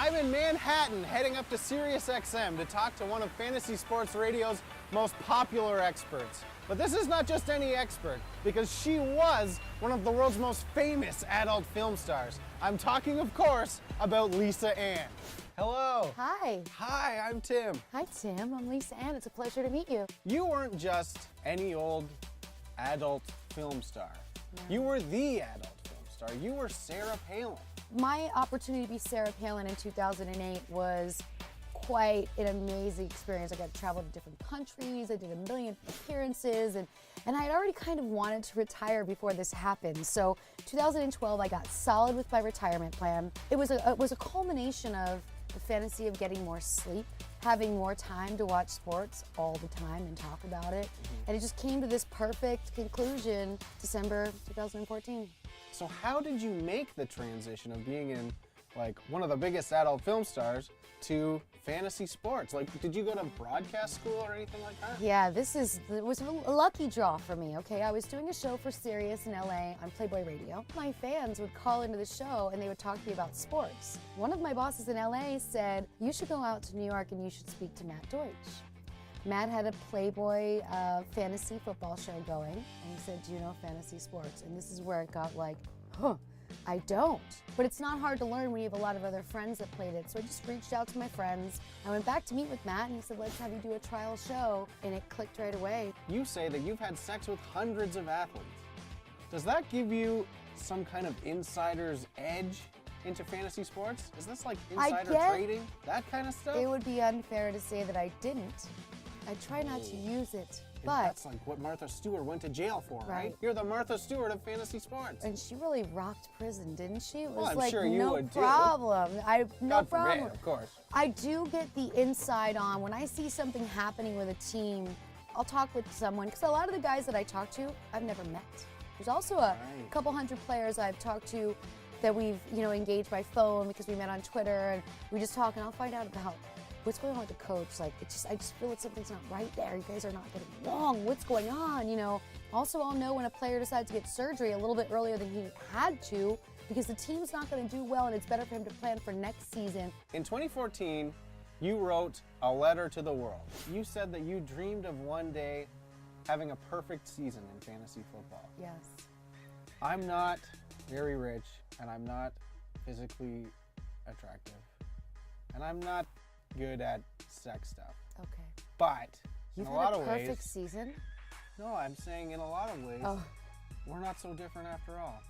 I'm in Manhattan heading up to SiriusXM to talk to one of Fantasy Sports Radio's most popular experts. But this is not just any expert, because she was one of the world's most famous adult film stars. I'm talking, of course, about Lisa Ann. Hello. Hi. Hi, I'm Tim. Hi, Tim. I'm Lisa Ann. It's a pleasure to meet you. You weren't just any old adult film star. No. You were the adult film star. You were Sarah Palin. My opportunity to be Sarah Palin in 2008 was quite an amazing experience. I got to travel to different countries. I did a million appearances, and I had already kind of wanted to retire before this happened. So 2012, I got solid with my retirement plan. It was a culmination of the fantasy of getting more sleep, having more time to watch sports all the time and talk about it. And it just came to this perfect conclusion December 2014. So how did you make the transition of being in like one of the biggest adult film stars to fantasy sports? Like, did you go to broadcast school or anything like that? Yeah, it was a lucky draw for me, okay? I was doing a show for Sirius in LA on Playboy Radio. My fans would call into the show and they would talk to me about sports. One of my bosses in LA said, you should go out to New York and you should speak to Matt Deutsch. Matt had a Playboy fantasy football show going, and he said, do you know fantasy sports? And this is where it got like, huh, I don't. But it's not hard to learn when you have a lot of other friends that played it. So I just reached out to my friends. I went back to meet with Matt and he said, let's have you do a trial show. And it clicked right away. You say that you've had sex with hundreds of athletes. Does that give you some kind of insider's edge into fantasy sports? Is this like insider trading? That kind of stuff? It would be unfair to say that I didn't. I try not to use it. But that's like what Martha Stewart went to jail for, right? You're the Martha Stewart of fantasy sports. And she really rocked prison, didn't she? It was well, I'm like sure you no would problem. God forbid, of course. I do get the inside on when I see something happening with a team. I'll talk with someone because a lot of the guys that I talk to, I've never met. There's also a couple hundred players I've talked to that we've engaged by phone because we met on Twitter and we just talk, and I'll find out about what's going on with the coach. Like, I just feel that something's not right there. You guys are not getting along. What's going on, Also, I'll know when a player decides to get surgery a little bit earlier than he had to because the team's not going to do well and it's better for him to plan for next season. In 2014, you wrote a letter to the world. You said that you dreamed of one day having a perfect season in fantasy football. Yes. I'm not very rich and I'm not physically attractive. And I'm not good at sex stuff. Okay. But You've in a lot had of a perfect ways, season? No, I'm saying in a lot of ways, we're not so different after all.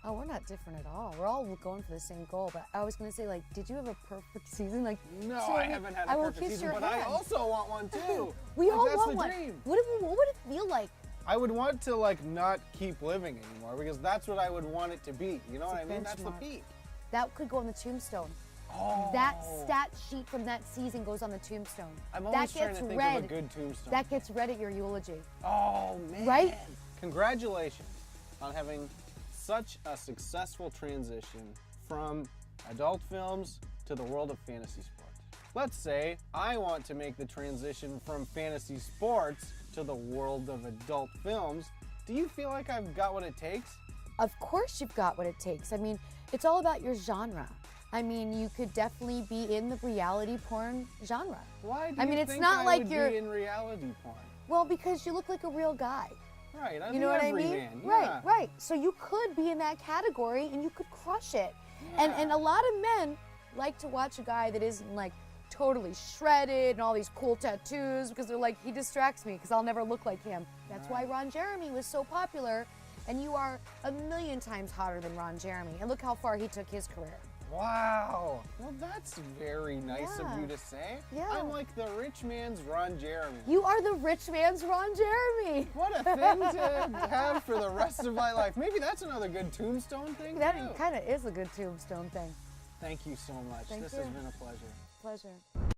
Oh, we're not different at all. We're all going for the same goal. But I was going to say, like, did you have a perfect season? Like, no, I haven't had a perfect season, but I also want one too. We all that's want the one. Dream. What would it feel like? I would want to not keep living anymore because that's what I would want it to be. You know what I mean? That's the peak. That could go on the tombstone. Oh. That stat sheet from that season goes on the tombstone. I'm always trying to think of a good tombstone. That gets read at your eulogy. Oh, man. Right? Congratulations on having such a successful transition from adult films to the world of fantasy sports. Let's say I want to make the transition from fantasy sports to the world of adult films. Do you feel like I've got what it takes? Of course you've got what it takes. I mean, it's all about your genre. I mean, you could definitely be in the reality porn genre. Why do you think it's not I like would you're be in reality porn? Well, because you look like a real guy. Right, you know what I mean? Man. Right, right. So you could be in that category and you could crush it. Yeah. And a lot of men like to watch a guy that isn't like totally shredded and all these cool tattoos because they're like, he distracts me because I'll never look like him. That's why Ron Jeremy was so popular, and you are a million times hotter than Ron Jeremy. And look how far he took his career. Wow. Well, that's very nice of you to say. Yeah. I'm like the rich man's Ron Jeremy. You are the rich man's Ron Jeremy. What a thing to have for the rest of my life. Maybe that's another good tombstone thing. That kind of is a good tombstone thing. Thank you so much. This has been a pleasure. Pleasure.